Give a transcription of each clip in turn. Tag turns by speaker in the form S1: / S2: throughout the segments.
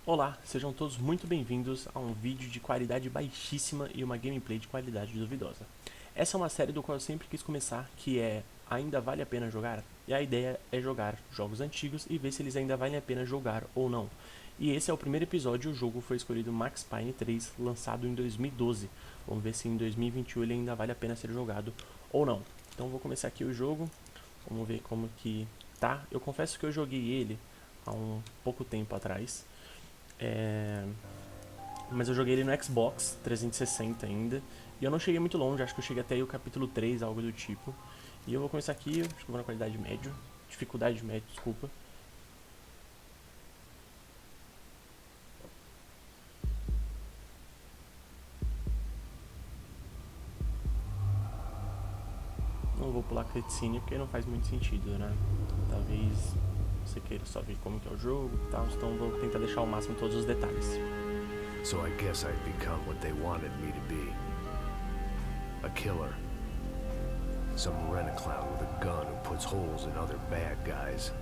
S1: Olá, sejam todos muito bem-vindos a um vídeo de qualidade baixíssima e uma gameplay de qualidade duvidosa. Essa é uma série do qual eu sempre quis começar, que é Ainda Vale a Pena Jogar? E a ideia é jogar jogos antigos e ver se eles ainda valem a pena jogar ou não. E esse é o primeiro episódio e o jogo foi escolhido Max Payne 3, lançado em 2012. Vamos ver se em 2021 ele ainda vale a pena ser jogado ou não. Então vou começar aqui o jogo, vamos ver como que tá. Eu confesso que eu joguei ele há um pouco tempo atrás. É, mas eu joguei ele no Xbox 360 ainda. E eu não cheguei muito longe, acho que eu cheguei até aí o capítulo 3, algo do tipo. E eu vou começar aqui, acho que eu vou na qualidade média. Dificuldade média, desculpa. Não vou pular cutscene porque não faz muito sentido, né? Talvez você queira só ver como que é o jogo e tal, então vou tentar deixar ao máximo todos os detalhes.
S2: So I guess I'd become what they wanted me to be. A killer. Some rent-a-clown with a gun who puts holes in other bad guys.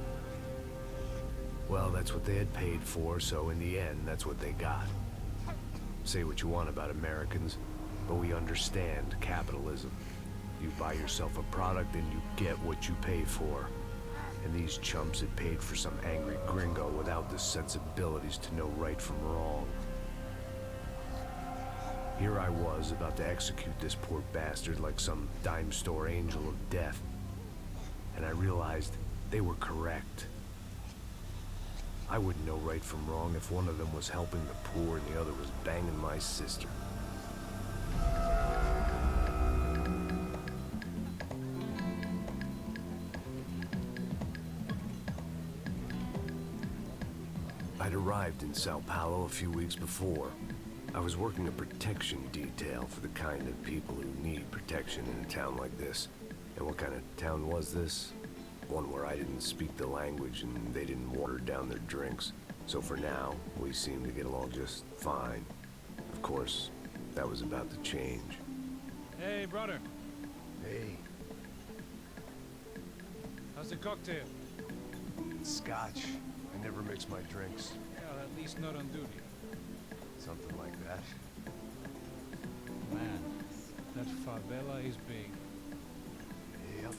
S2: Well, that's what they had paid for, so in the end, that's what they got. Say what you want about Americans, but we understand capitalism. You buy yourself a product and you get what you pay for. And these chumps had paid for some angry gringo without the sensibilities to know right from wrong. Here I was, about to execute this poor bastard like some dime store angel of death. And I realized they were correct. I wouldn't know right from wrong if one of them was helping the poor and the other was banging my sister. I'd arrived in Sao Paulo a few weeks before. I was working a protection detail for the kind of people who need protection in a town like this. And what kind of town was this? One where I didn't speak the language and they didn't water down their drinks. So for now, we seemed to get along just fine. Of course, that was about to change.
S3: Hey, brother.
S2: Hey,
S3: How's the cocktail?
S2: Scotch. I never mix my drinks.
S3: Well, at least not on duty.
S2: Something like that.
S3: Man, that favela is big.
S2: Yep.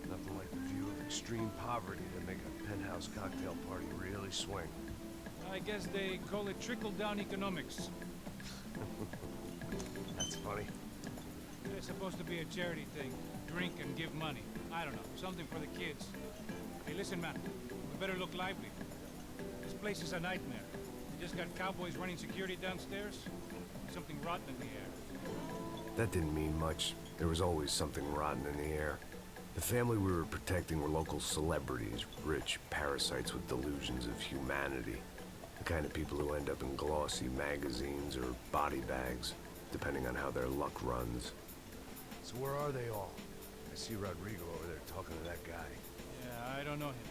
S2: Nothing like the view of extreme poverty to make a penthouse cocktail party really swing.
S3: I guess they call it trickle-down economics.
S2: That's funny.
S3: It's supposed to be a charity thing. Drink and give money. I don't know, something for the kids. Hey, listen, man. We better look lively. This place is a nightmare. We just got cowboys running security downstairs. Something rotten in the air.
S2: That didn't mean much. There was always something rotten in the air. The family we were protecting were local celebrities, rich parasites with delusions of humanity. The kind of people who end up in glossy magazines or body bags, depending on how their luck runs. So where are they all? I see Rodrigo over there talking to that guy.
S3: Yeah, I don't know him.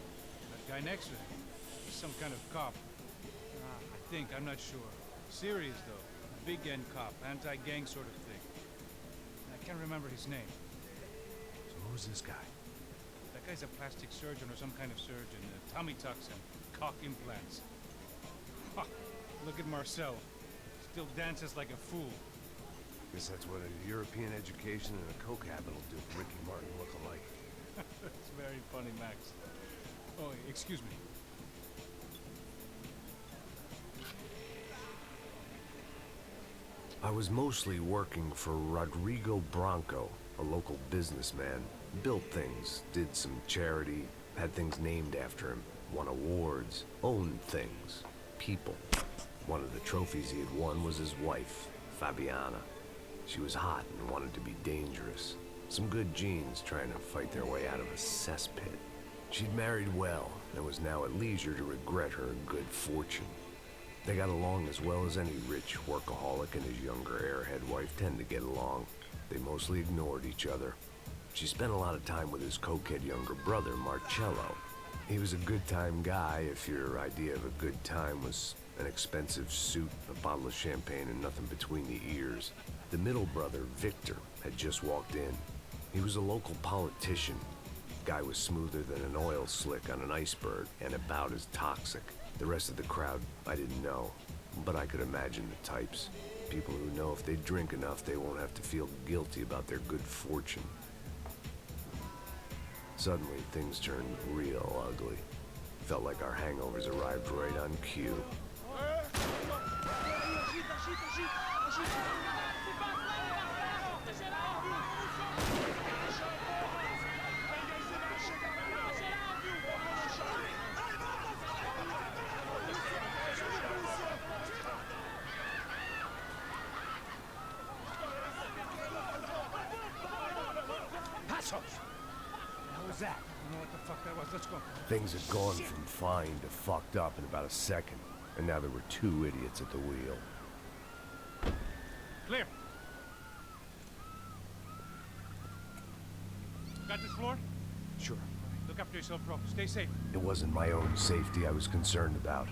S3: That guy next to him. He's some kind of cop. I think, I'm not sure. Serious, though. Big end cop, anti-gang sort of thing. I can't remember his name.
S2: So who's this guy?
S3: That guy's a plastic surgeon or some kind of surgeon. Tummy tucks and cock implants. Ha! Look at Marcel. Still dances like a fool.
S2: Guess that's what a European education and a coke habit will do Ricky Martin look alike.
S3: That's very funny, Max. Oh, excuse me.
S2: I was mostly working for Rodrigo Branco, a local businessman. Built things, did some charity, had things named after him, won awards, owned things, people. One of the trophies he had won was his wife, Fabiana. She was hot and wanted to be dangerous. Some good genes trying to fight their way out of a cesspit. She'd married well and was now at leisure to regret her good fortune. They got along as well as any rich workaholic and his younger airhead wife tend to get along. They mostly ignored each other. She spent a lot of time with his cokehead younger brother, Marcello. He was a good-time guy if your idea of a good time was an expensive suit, a bottle of champagne, and nothing between the ears. The middle brother, Victor, had just walked in. He was a local politician. Guy was smoother than an oil slick on an iceberg and about as toxic. The rest of the crowd, I didn't know. But I could imagine the types. People who know if they drink enough, they won't have to feel guilty about their good fortune. Suddenly, things turned real ugly. Felt like our hangovers arrived right on cue.
S3: Faço! How was that? I don't know what the fuck that was. Let's go.
S2: Things had gone from fine to fucked up in about a second, and now there were two idiots at the wheel.
S3: Clear. Got this floor?
S2: Sure.
S3: Look after yourself, bro. Stay safe.
S2: It wasn't my own safety I was concerned about,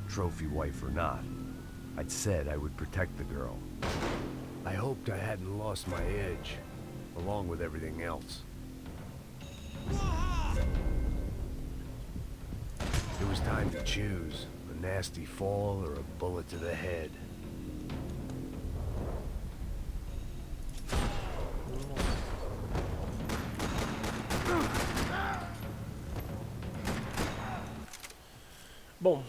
S2: trophy wife or not. I'd said I would protect the girl. I hoped I hadn't lost my edge, along with everything else. It was time to choose, a nasty fall or a bullet to the head.
S1: Bom,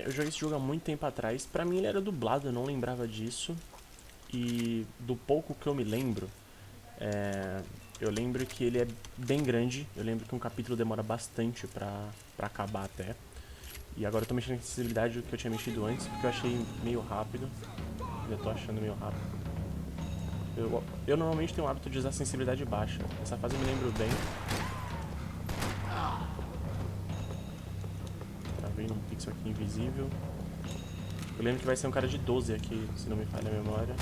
S1: eu joguei esse jogo há muito tempo atrás. Pra mim ele era dublado, eu não lembrava disso. E do pouco que eu me lembro, eu lembro que ele é bem grande. Eu lembro que um capítulo demora bastante pra acabar até. E agora eu tô mexendo em acessibilidade do que eu tinha mexido antes, porque eu achei meio rápido. Eu tô achando meio rápido. Eu normalmente tenho o hábito de usar sensibilidade baixa. Essa fase eu me lembro bem. Travei num pixel aqui invisível. Eu lembro que vai ser um cara de 12 aqui, se não me falha a memória.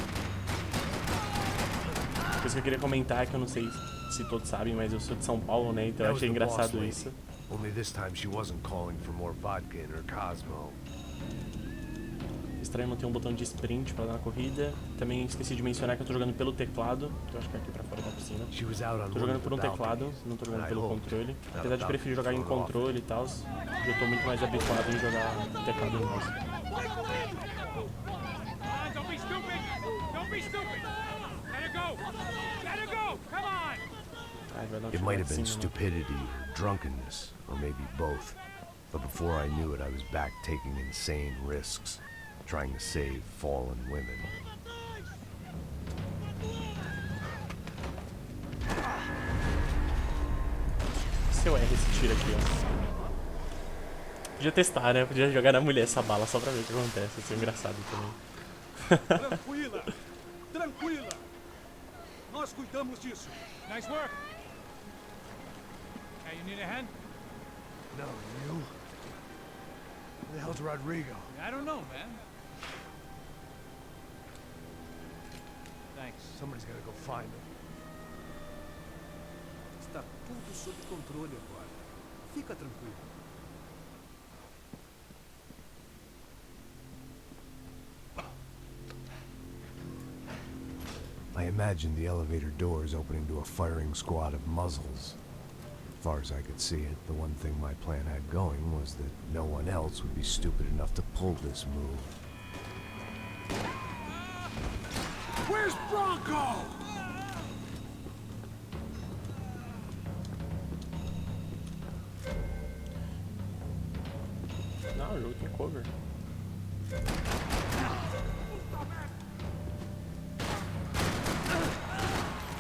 S1: A coisa que eu queria comentar é que eu não sei se todos sabem, mas eu sou de São Paulo, né? Então eu achei engraçado isso.
S2: Only this time she wasn't calling for more vodka in her Cosmo.
S1: Estranho não ter um botão de sprint pra dar uma corrida. Também esqueci de mencionar que eu tô jogando pelo teclado, que eu acho que é aqui pra fora da piscina. Tô jogando por um teclado, não tô jogando pelo controle. Apesar de preferir jogar em controle e tal, eu tô muito mais habituado em jogar teclado e mouse.
S3: Don't be stupid! Don't be stupid! Let her go! Let her go! Come on!
S2: It might have been stupidity or drunkenness, or maybe both. But before I knew it, I was back taking insane risks, trying to save fallen women.
S1: Se eu erro esse tiro aqui, ó. Podia testar, né? Podia jogar na mulher essa bala só pra ver o que acontece. Isso é engraçado também.
S4: Tranquila! Tranquila! Nós cuidamos disso.
S3: Nice work! Hey, you need a hand?
S4: No, you? Who the hell's Rodrigo?
S3: I don't know, man. Thanks.
S4: Somebody's gotta go find him.
S5: Está tudo sob controle agora. Fica tranquilo.
S2: I imagined the elevator doors opening to a firing squad of muzzles. As far as I could see it, the one thing my plan had going was that no one else would be stupid enough to pull this move.
S4: Where's Bronco?
S1: Não, o jogo tem cover.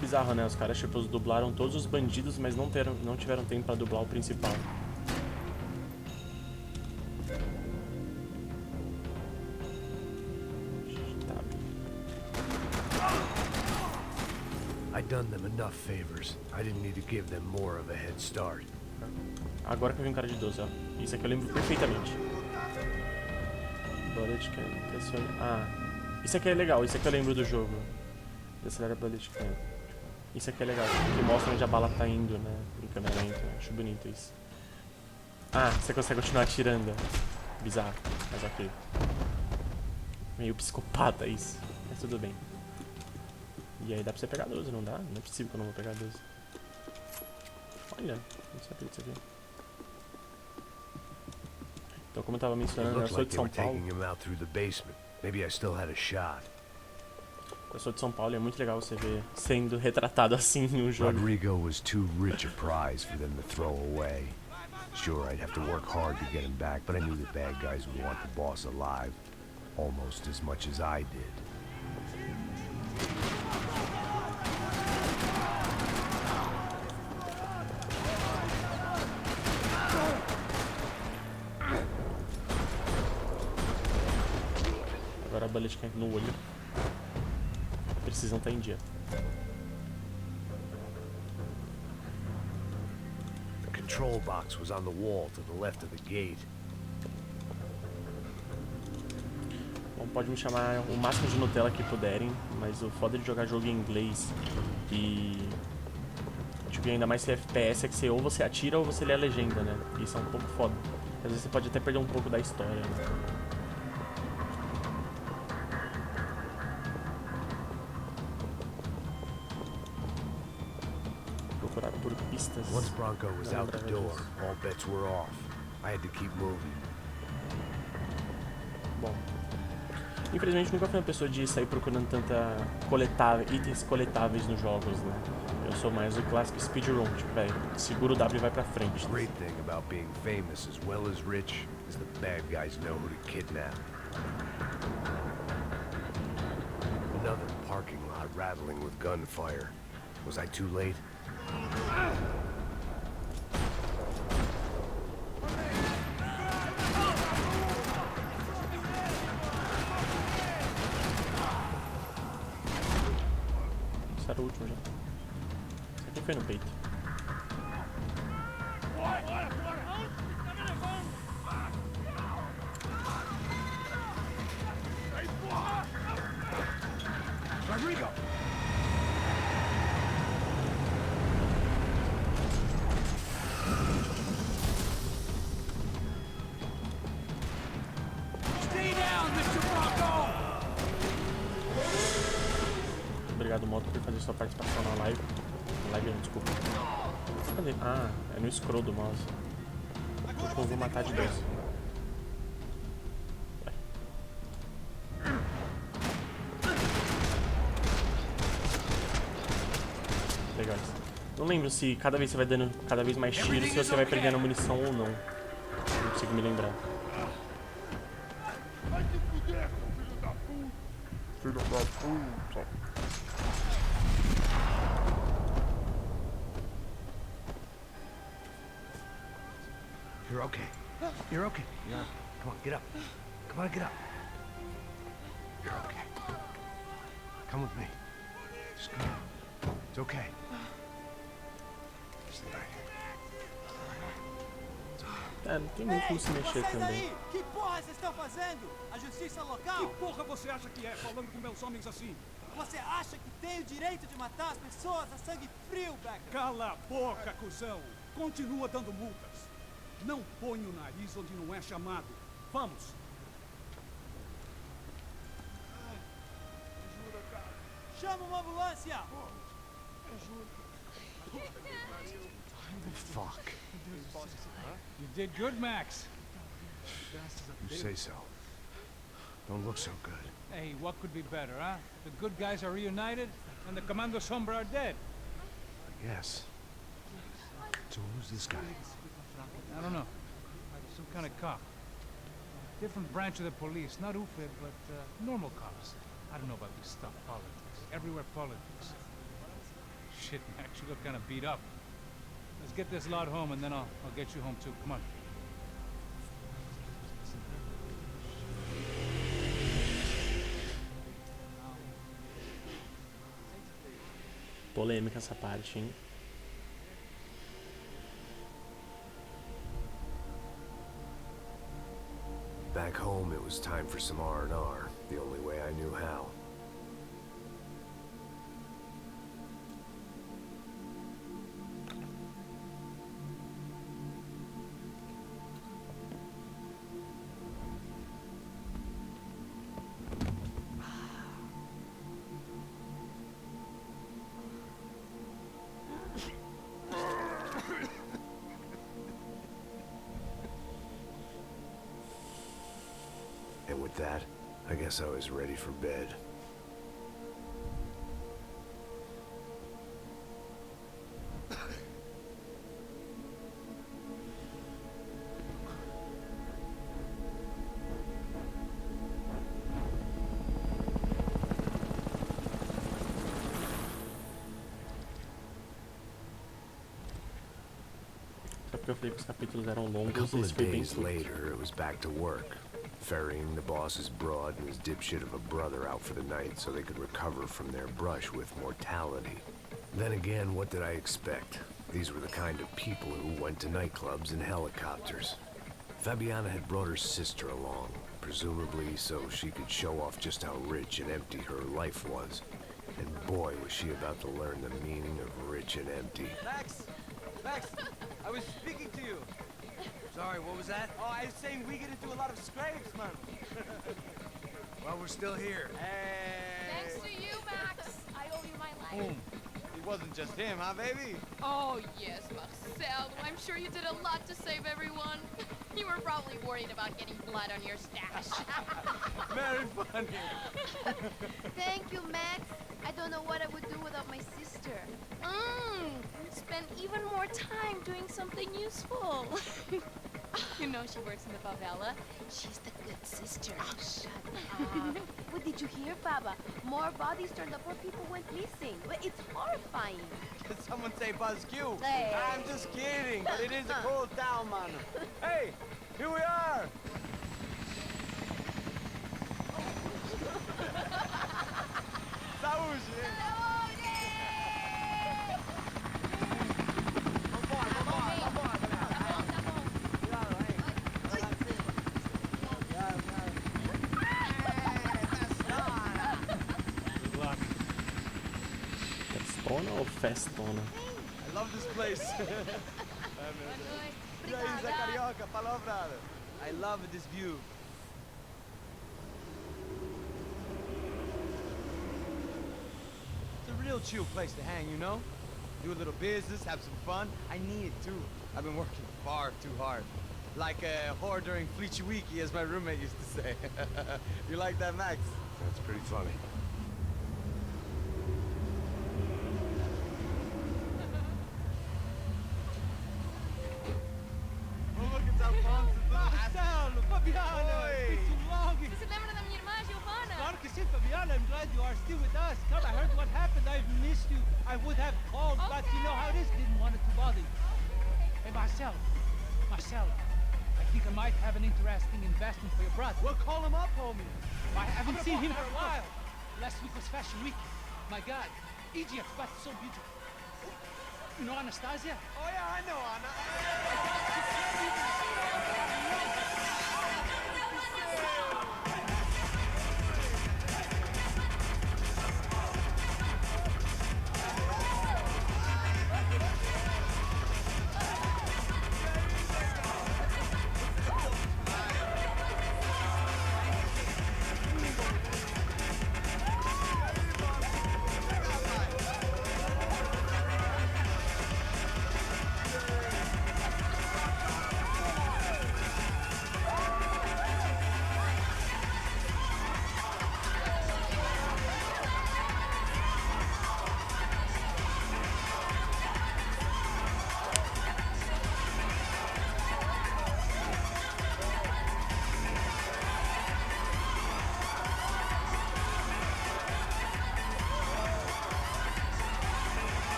S1: Bizarro, né? Os caras, tipo, dublaram todos os bandidos, mas não tiveram tempo pra dublar o principal.
S2: I'd done them enough favors. I didn't need to give them more of a head start.
S1: Agora que eu vi um cara de 12, ó. Isso aqui eu lembro perfeitamente. Bullet can pressione. Ah, isso aqui é legal, isso aqui eu lembro do jogo. Acelera bullet can. Isso aqui é legal, que mostra onde a bala tá indo, né? Em câmera lenta. Acho bonito isso. Ah, você consegue continuar atirando. Bizarro, mas ok. Meio psicopata isso, mas tudo bem. E aí dá pra você pegar 12, não dá? Não é possível que eu não vou pegar 12. Olha, não sabia disso aqui. Então, como eu tava
S2: It
S1: mencionando, eu
S2: looked
S1: sou
S2: like
S1: de
S2: they
S1: São
S2: were
S1: Paulo.
S2: taking him out through the basement. Maybe I still had a shot.
S1: Eu sou de São Paulo e é muito legal você ver sendo retratado assim em um jogo.
S2: Rodrigo was too rich a prize for them to throw away. Sure, I'd have to work hard to get him back, but I knew the bad guys would want the boss alive almost as much as I did.
S1: Agora a bullet cai no olho. Precisam estar em dia.
S2: The control box was on the wall to the left of the gate.
S1: Bom, pode me chamar o máximo de Nutella que puderem, mas o foda de jogar jogo em inglês e tipo, ainda mais se é FPS é que ou você atira ou você lê a legenda, né? Isso é um pouco foda. Às vezes você pode até perder um pouco da história, né? Procurar por pistas.
S2: Once Bronco was
S1: Não
S2: out the
S1: lembrava
S2: door,
S1: disso.
S2: all bets were off. I had to keep moving.
S1: Bom, infelizmente nunca fui uma pessoa de sair procurando itens coletáveis nos jogos, né? Eu sou mais o clássico speedrun, tipo, velho, segura o W e vai pra frente.
S2: The great thing about being famous as well as rich is the bad guys know who to kidnap. Another parking lot rattling with gunfire. Was I too late?
S1: Esse era o último já. Esse aqui foi no peito.
S4: Rodrigo!
S3: Stay down, Mr. Bronco!
S1: Obrigado, Moto, por fazer sua participação na live. Live não, desculpa. Cadê? Ah, é no scroll do mouse. Acho que eu vou matar de 2. Legal isso. Não lembro se cada vez você vai dando cada vez mais tiros, se você vai perdendo munição ou não. Não consigo me lembrar.
S4: Vai se fuder, filho da puta!
S1: Filho da puta.
S2: You're okay. You're okay. Yeah. Come on, get up. Come on, get up. You're okay. Come with me. Just come on. It's okay. Stay right here.
S1: É, não tem muito como se mexer
S6: Vocês
S1: também.
S6: aí, que porra vocês estão fazendo? A justiça local?
S4: Que porra você acha que é, falando com meus homens assim?
S6: Você acha que tem o direito de matar as pessoas a sangue frio, Becker?
S4: Cala a boca, cuzão! Continua dando multas. Não põe o nariz onde não é chamado. Vamos! Ajuda, cara.
S6: Chama uma ambulância!
S2: Fuck.
S3: You did good, Max.
S2: You say so. Don't look so good.
S3: Hey, what could be better, huh? The good guys are reunited, and the Commando Sombra are dead.
S2: I guess. So who's this guy?
S3: I don't know. Some kind of cop. Different branch of the police. Not UFE, but normal cops. I don't know about this stuff. Politics. Everywhere politics. Shit, Max, you look kind of beat up. Let's get this lot home, and then I'll get you home too. Come on.
S1: Polêmica essa parte, hein?
S2: Back home, it was time for some R&R, the only way I knew how. And with that, I guess I was ready for bed.
S1: Só porque eu falei que os capítulos eram
S2: A
S1: longos,
S2: couple
S1: esse
S2: of
S1: foi bem
S2: days
S1: curto.
S2: later, it was back to work, ferrying the boss's broad and his dipshit of a brother out for the night so they could recover from their brush with mortality. Then again, what did I expect? These were the kind of people who went to nightclubs in helicopters. Fabiana had brought her sister along, presumably so she could show off just how rich and empty her life was. And boy, was she about to learn the meaning of rich and empty.
S6: Max! Max! I was speaking to you.
S5: Sorry, what was that?
S6: Oh, I was saying we get into a lot of scrapes, man.
S5: Well, we're still here.
S6: Hey!
S7: Thanks to you, Max. I owe you my life.
S6: Boom. It wasn't just him, huh, baby?
S7: Oh, yes, Marcel. I'm sure you did a lot to save everyone. You were probably worried about getting blood on your stash.
S6: Very funny.
S8: Thank you, Max. I don't know what I would do without my sister.
S7: Spend even more time doing something useful. You know she works in the favela. She's the good sister.
S8: Shut up. What did you hear, Baba? More bodies turned up where people went missing. It's horrifying.
S6: Did someone say Buzz Q?
S8: Hey.
S6: I'm just kidding, but it is a cool town, man. Hey, here we are. Saúde.
S1: Festona ou festona?
S6: I love this place. E aí, Zé Carioca, palavra. I love this view. It's a real chill place to hang, you know? Do a little business, have some fun. I need it too. I've been working far too hard. Like a whore during Fleechy Weeky, as my roommate used to say. You like that, Max?
S2: That's pretty funny.
S6: Oh, look, it's Alfonso's little
S4: Marcelo, Fabiana,
S6: Oi.
S4: it's been too long.
S7: Você se lembra da minha irmã, Giovanna?
S4: Claro que sim, Fabiana. I'm glad you are still with us. Come, I heard what happened. I've missed you. I would have called, but you know how it is. Didn't want it to bother you. Hey, Marcel. Marcel, I think I might have an interesting investment for your brother.
S6: Well, call him up, homie.
S4: I haven't seen him for a while. Last week was Fashion Week. My God, Egypt, but so beautiful. You know Anastasia?
S6: Oh, yeah, I know, Anna.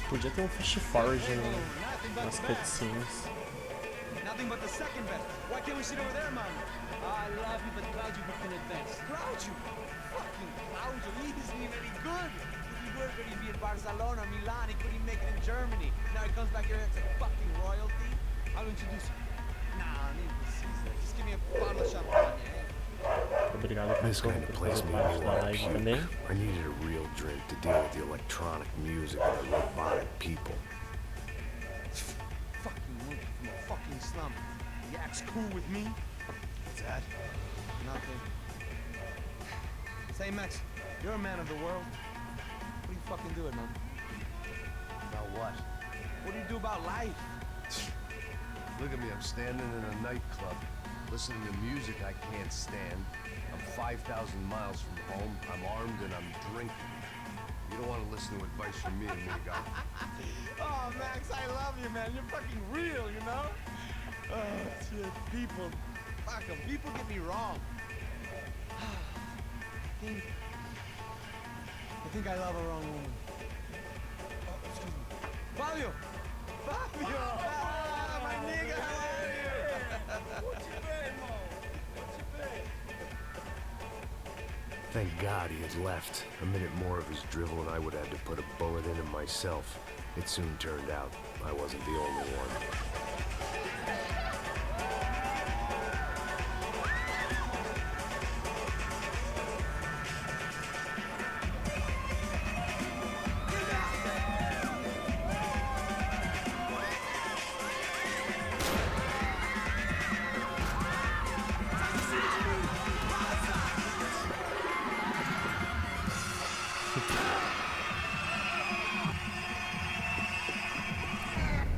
S1: Podia ter um fast forward nas cutscenes.
S6: Nothing but the second best. Why can't we sit over there, man?
S4: I love you, but Claudio can advance.
S6: Claudio. Fucking Claudio. He isn't even any good. If he were good, he'd be in Barcelona, Milan. He couldn't make it in Germany. Now he comes back here and it's like fucking royalty.
S4: I'll introduce you.
S6: Nah, I need to see that. Just give me a bottle of champagne, eh?
S1: Obrigado,
S2: This
S1: Caso,
S2: kind of
S1: por
S2: place
S1: fazer
S2: made
S1: parte
S2: me
S1: da
S2: want to
S1: live
S2: puke.
S1: também.
S2: I needed a real drink to deal with the electronic music and the robotic people.
S6: Fucking monkey from a fucking slum. The act's cool with me. What's that? Nothing. Say, Max, you're a man of the world. What are you fucking doing, man?
S5: About what?
S6: What do you do about life?
S2: Look at me, I'm standing in a nightclub, listening to music I can't stand. I'm 5,000 miles from home, I'm armed and I'm drinking. You don't want to listen to advice from me, amigo.
S6: Oh, Max, I love you, man. You're fucking real, you know? Oh, shit. People. Fuck 'em. People get me wrong. I think I love a wrong woman. Oh, excuse me. Fabio! Fabio! Ah, my nigga, how are you? What you been, Mo? What you been?
S2: Thank God he had left. A minute more of his drivel and I would have had to put a bullet in him myself. It soon turned out I wasn't the only one.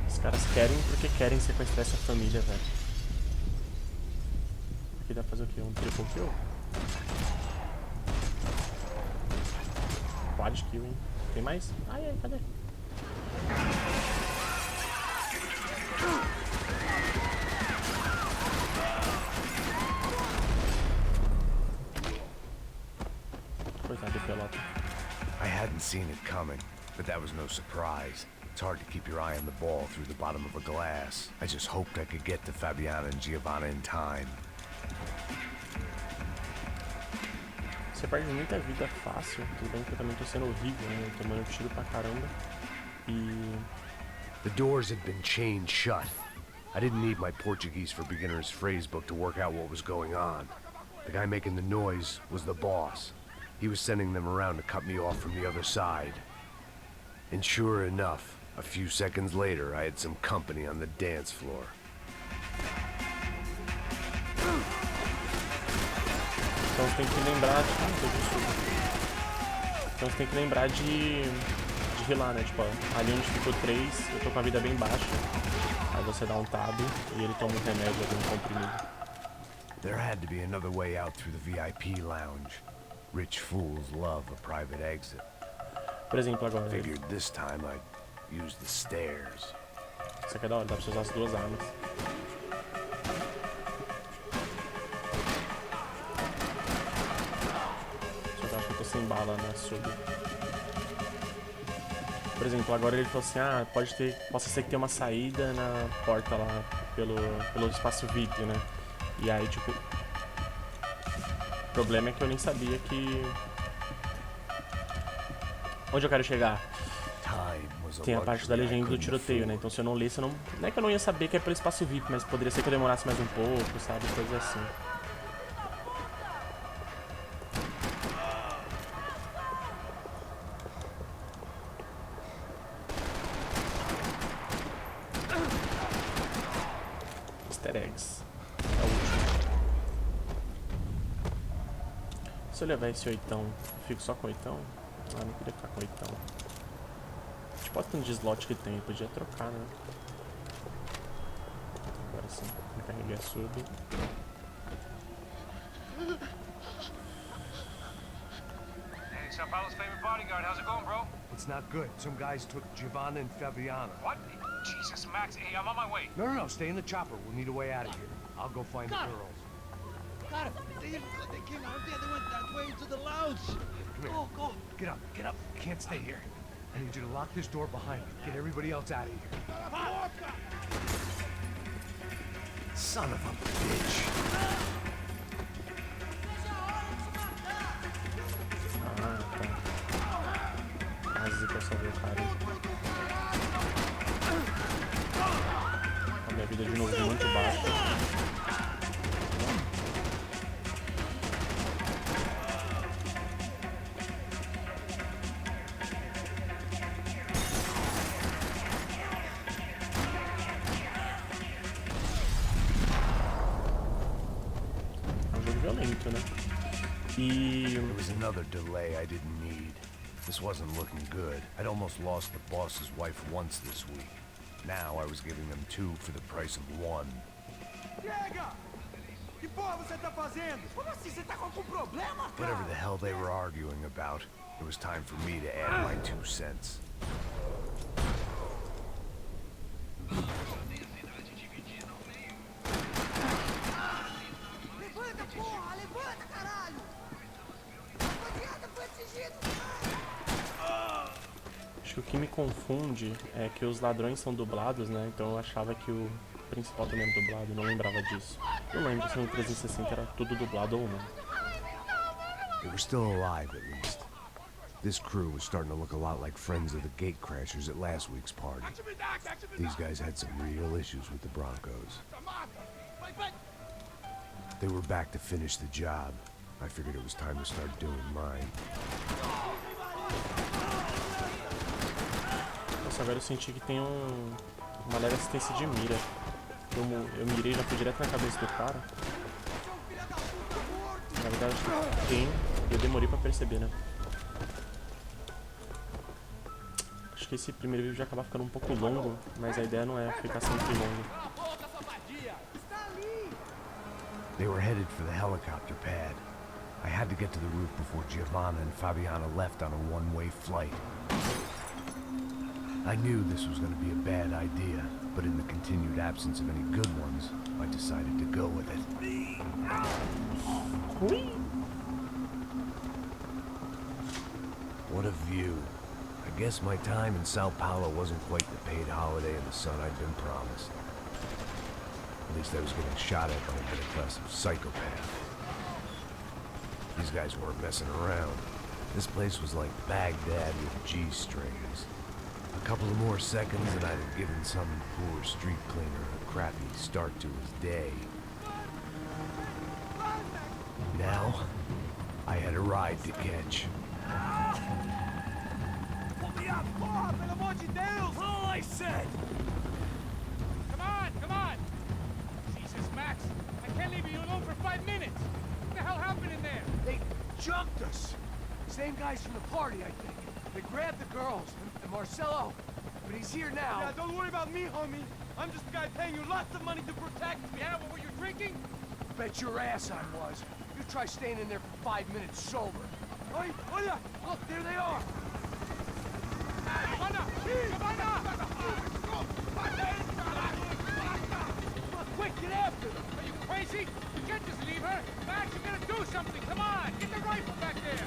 S1: Os caras querem porque querem sequestrar essa família, velho. Aqui dá pra fazer o quê? Um triple kill? Quad kill, hein? Tem mais? Ai, ai, cadê? Coitado do pelota.
S2: I hadn't seen it coming, but that was no surprise. It's hard to keep your eye on the ball through the bottom of a glass. I just hoped I could get to Fabiana and Giovanna in time.
S1: Você perde muita vida fácil, tudo bem que eu também tô sendo horrível, né? Tomando tiro pra caramba. E...
S2: The doors had been chained shut. I didn't need my Portuguese for Beginners phrase book to work out what was going on. The guy making the noise was the boss. He was sending them around to cut me off from the other side. And sure enough, a few seconds later, I had some company on the dance floor.
S1: Então você tem que lembrar de... Então você tem que lembrar de healar, né? Tipo, ó, ali onde ficou 3, eu tô com a vida bem baixa. Aí você dá um tab e ele toma um remédio, um comprimido.
S2: There had to be another way out through the VIP lounge. Rich fools love a private exit.
S1: Por exemplo, agora...
S2: Figured this time I'd use the stairs.
S1: Isso aqui é da hora, dá pra você usar as duas armas. Só que eu acho que eu tô sem bala na sub. Por exemplo, agora ele falou assim, ah, possa ser que tenha uma saída na porta lá pelo espaço VIP, né? E aí, tipo... O problema é que eu nem sabia que... Onde eu quero chegar? Tem a parte da legenda do tiroteio, né? Então se eu não lesse, eu não... Não é que eu não ia saber que é pelo espaço VIP, mas poderia ser que eu demorasse mais um pouco, sabe? Coisas assim. Easter eggs. É o último. Se eu levar esse oitão, eu fico só com oitão? Ah, não queria ficar com oitão. Tipo, olha o tanto de slot que tem, eu podia trocar, né? Agora sim, carreguei a sub.
S3: Hey, Sao Paulo's favorite bodyguard. How's it going, bro?
S2: It's not good. Some guys took Giovanna and Fabiana.
S3: What? Jesus, Max. Hey, I'm on my way.
S2: No, stay in the chopper. We'll need a way out of here. I'll go find the girls.
S4: Got it. They came out there. They went that way into the lounge.
S2: Come here.
S4: Go.
S2: Get up. Can't stay here. I need you to lock this door behind me. Get everybody else out of here. Son of a bitch.
S1: Ah, tá. Quase que eu salvei o cara. A minha vida de novo muito baixa. Violento, né? E...
S2: There was another delay I didn't need. This wasn't looking good. I'd almost lost the boss's wife once this week. Now I was giving them 2 for the price of 1.
S5: Chega! Que porra você tá fazendo? Como assim? Você tá com algum problema, cara?
S2: Whatever the hell they were arguing about, it was time for me to add my 2 cents.
S5: Levanta, porra! Levanta, caralho! Rapaziada, foi atingido!
S1: Acho que o que me confunde é que os ladrões são dublados, né? Então eu achava que o principal também era dublado, não lembrava disso. Eu lembro se no 360 era tudo dublado ou não.
S2: They were still alive, at least. This crew was starting to look a lot like friends of the gatecrashers at last week's party. These guys had some real issues with the Broncos. They were back to finish the job. I figured it was time to start doing mine.
S1: Nossa, agora eu senti que tem uma leve assistência de mira. Eu mirei e já fui direto na cabeça do cara. Na verdade, acho que tem. E eu demorei pra perceber, né? Acho que esse primeiro vídeo já acaba ficando um pouco longo, mas a ideia não é ficar sempre longo.
S2: They were headed for the helicopter pad. I had to get to the roof before Giovanna and Fabiana left on a one-way flight. I knew this was going to be a bad idea, but in the continued absence of any good ones, I decided to go with it. What a view. I guess my time in Sao Paulo wasn't quite the paid holiday in the sun I'd been promised. At least I was getting shot at by a middle-class psychopath. These guys weren't messing around. This place was like Baghdad with G-strings. A couple of more seconds and I'd have given some poor street cleaner a crappy start to his day. Now, I had a ride to catch.
S5: Pull me up, porra! Pelo amor de Deus! All I said!
S3: Come on, come on! Jesus, Max, I can't leave you alone for 5 minutes! What the hell happened in there?
S5: They jumped us! Same guys from the party, I think. They grabbed the girls, and Marcelo, but he's here now. Yeah, don't worry about me, homie. I'm just the guy paying you lots of money to protect me.
S3: Yeah, what were you drinking?
S5: Bet your ass I was. You try staying in there for 5 minutes sober. Oi, olha! Look, there they are!
S3: Giovanna! Giovanna!
S5: Quick, get after them!
S3: Are you crazy? You can't just leave her! Max, you gotta do something! Come on! Get the rifle back there!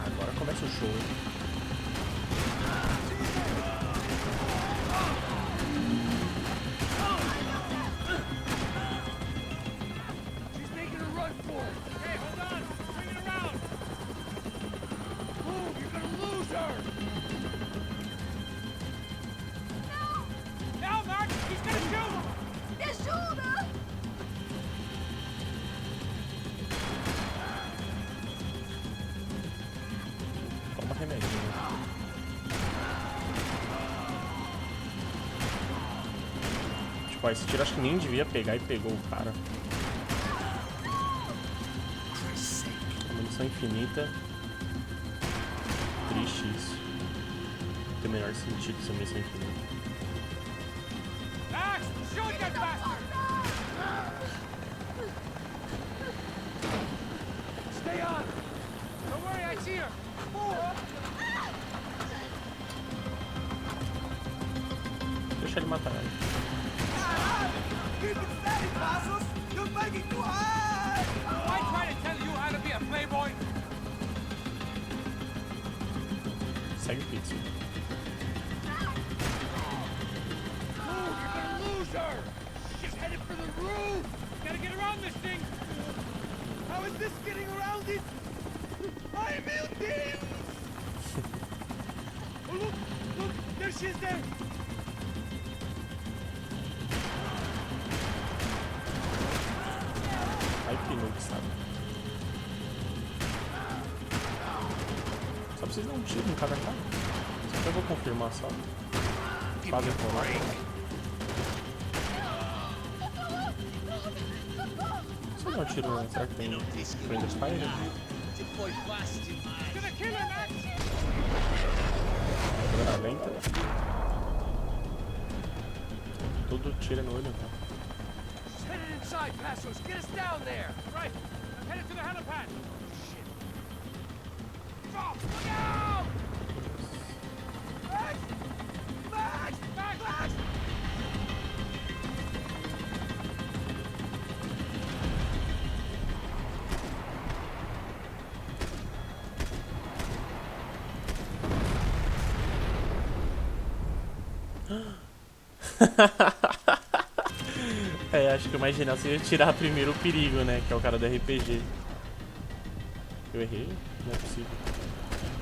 S1: Agora começa o show.
S5: She's making a run for it!
S3: Hey, hold on! Bring it around!
S5: Move, you're gonna lose her!
S3: Now, Max! He's gonna shoot!
S8: Me ajuda!
S1: Toma remédio, né? Tipo, esse tiro acho que nem devia pegar e pegou o cara. Uma munição infinita. Triste isso. Não tem o menor sentido essa munição infinita.
S3: Max! Shoot that bastard!
S5: Stay on!
S3: Don't worry, I see her!
S1: Deixa ele matar ele.
S5: Keep it steady, Passos! You're making too high!
S3: I try to tell you how to be a playboy!
S1: Segue o pixel.
S5: Move, you're gonna lose her! She's headed for the roof!
S3: Gotta get around this thing!
S5: How is this getting around it? Ai, meu Deus! Oh, look! Look! There she is there!
S1: Ai que noob, sabe? Só precisa dar um tiro em cada cara. Só que eu vou confirmar só. Fazem rolar. Só dar um tiro, né? Será que tem Friend Fire?
S3: Gonna kill her, Max!
S1: Câmera lenta. todo tira no olho, tá?
S5: Just headed inside, Passos. Get us down there.
S3: Right. I'm headed to the helipad.
S5: Shit. Drop! Look out! Max! Max! Max! Max!
S1: É, acho que o mais genial seria tirar primeiro o perigo, né? Que é o cara do RPG. Eu errei? Não é possível.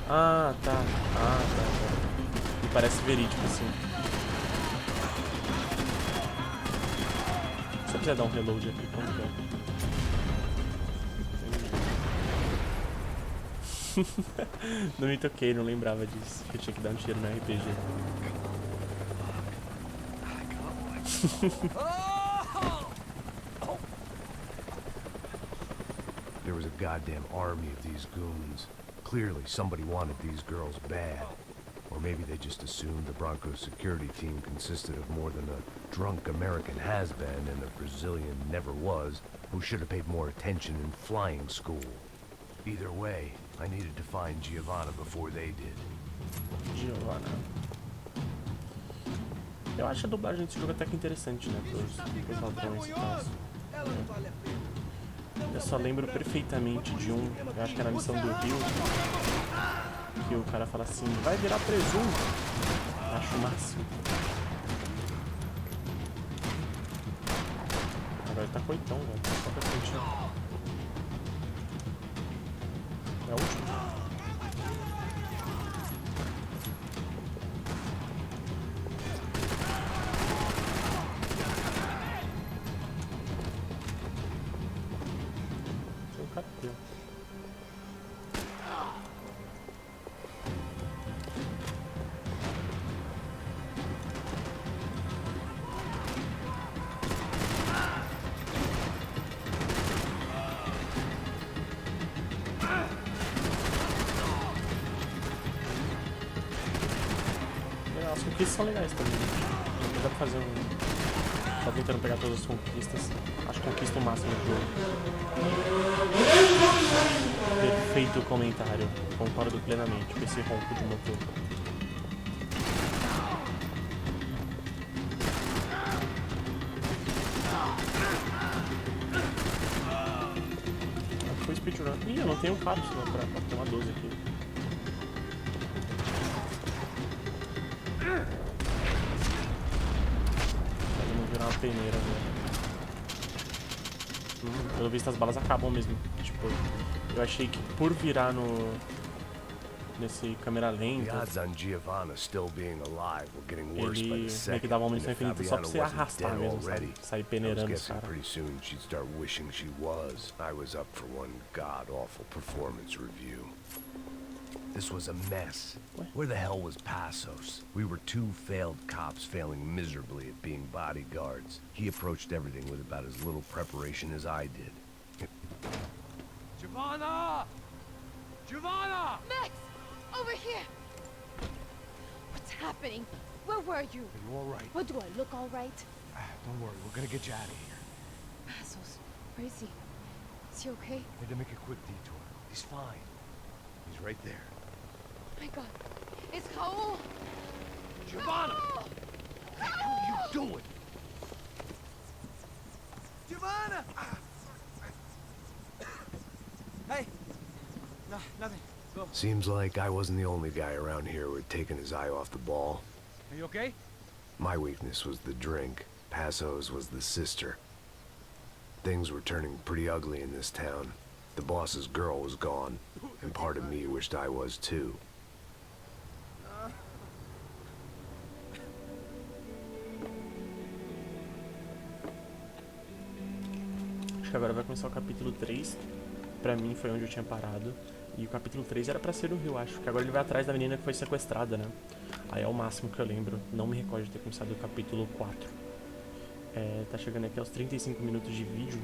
S1: Ah, tá. Ah, tá. Me parece verídico, assim. Se eu quiser dar um reload aqui, como que é? Não me toquei, não lembrava disso. Que eu tinha que dar um tiro no RPG.
S2: There was a goddamn army of these goons. Clearly, somebody wanted these girls bad. Or maybe they just assumed the Broncos security team consisted of more than a drunk American has-been and a Brazilian never-was who should have paid more attention in flying school. Either way, I needed to find Giovanna before they did.
S1: Giovanna. Eu acho a dublagem desse jogo até que interessante, né? Pros ladrões e tal. Eu só lembro perfeitamente de um, eu acho que era a missão do Rio, que o cara fala assim, vai virar presunto. Acho o máximo. Agora ele tá coitão, velho. Só pra sentir. É o último. Tem um cara aqui, ó. As conquistas são legais também. Não dá pra fazer um... Só tentando pegar todas as conquistas. Acho que conquista o máximo do jogo. Perfeito comentário. Concordo plenamente com esse ronco de motor. Foi speedrun. Ih, eu não tenho cabo pra ter uma 12 aqui. Virar uma peneira, velho. Pelo visto as balas acabam mesmo. Tipo, eu achei que por virar nesse câmera lenta, ele meio que dava uma munição infinita só pra você arrastar mesmo, sabe? Sair peneirando os caras.
S2: This was a mess. Where the hell was Passos? We were two failed cops failing miserably at being bodyguards. He approached everything with about as little preparation as I did.
S5: Giovanna! Giovanna!
S8: Max! Over here! What's happening? Where were you?
S5: Are you all right?
S8: What, do I look all right?
S5: Don't worry, we're gonna get you out of here.
S8: Passos, where is he? Is he okay?
S5: We had to make a quick detour. He's fine. He's right there.
S8: My God. It's Raul!
S5: Giovanna!
S8: Raul!
S5: What the hell are you doing? Giovanna! Hey! No, nothing. Go.
S2: Seems like I wasn't the only guy around here who had taken his eye off the ball.
S5: Are you okay?
S2: My weakness was the drink. Passos was the sister. Things were turning pretty ugly in this town. The boss's girl was gone, and part of me wished I was too.
S1: Acho que agora vai começar o capítulo 3. Pra mim foi onde eu tinha parado. E o capítulo 3 era pra ser no Rio, acho. Que agora ele vai atrás da menina que foi sequestrada, né? Aí é o máximo que eu lembro. Não me recordo de ter começado o capítulo 4. Tá chegando aqui aos 35 minutos de vídeo.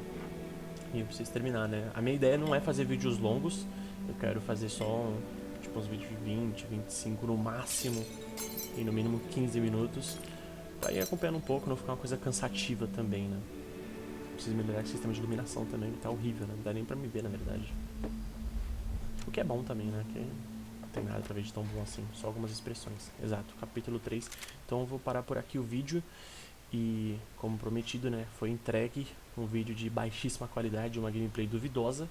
S1: E eu preciso terminar, né? A minha ideia não é fazer vídeos longos. Eu quero fazer só, tipo, uns vídeos de 20, 25 no máximo. E no mínimo 15 minutos. pra ir acompanhando um pouco, não ficar uma coisa cansativa também, né? Preciso melhorar esse sistema de iluminação também, que tá horrível, né? Não dá nem pra me ver, na verdade. O que é bom também, né? Que não tem nada pra ver de tão bom assim, só algumas expressões. Exato, capítulo 3. Então eu vou parar por aqui o vídeo. E, como prometido, né, foi entregue um vídeo de baixíssima qualidade, uma gameplay duvidosa.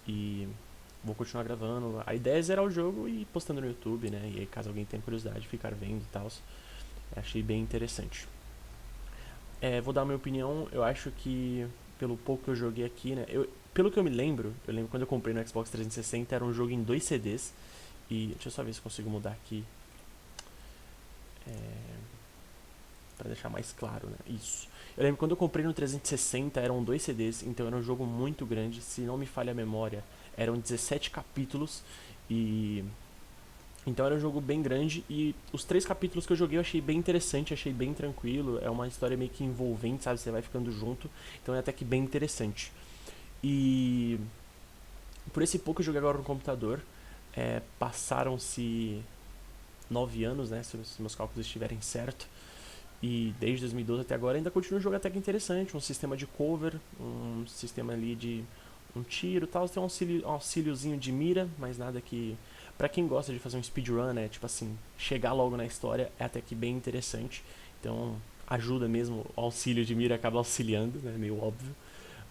S1: E vou continuar gravando. A ideia é zerar o jogo e ir postando no YouTube, né? E aí, caso alguém tenha curiosidade, ficar vendo e tal. Achei bem interessante. Vou dar a minha opinião. Eu acho que, pelo pouco que eu joguei aqui, né? Pelo que eu lembro quando eu comprei no Xbox 360, era um jogo em 2 CDs. E deixa eu só ver se consigo mudar aqui. Pra deixar mais claro, né? Isso. Eu lembro que quando eu comprei no 360 eram 2 CDs, então era um jogo muito grande. Se não me falha a memória, eram 17 capítulos. E então era um jogo bem grande. E os 3 capítulos que eu joguei eu achei bem interessante, achei bem tranquilo. É uma história meio que envolvente, sabe? Você vai ficando junto. Então é até que bem interessante. E por esse pouco eu joguei agora no computador. Passaram-se 9 anos, né? Se meus cálculos estiverem certos. E desde 2012 até agora ainda continua um jogo até que interessante. Um sistema de cover, um sistema ali de um tiro e tal. Tem um auxíliozinho de mira, mas nada que... Pra quem gosta de fazer um speedrun, né? Tipo assim, chegar logo na história é até que bem interessante. Então ajuda mesmo, o auxílio de mira acaba auxiliando, né? Meio óbvio.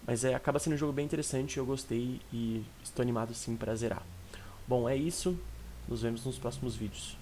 S1: Mas acaba sendo um jogo bem interessante, eu gostei e estou animado sim pra zerar. Bom, é isso. Nos vemos nos próximos vídeos.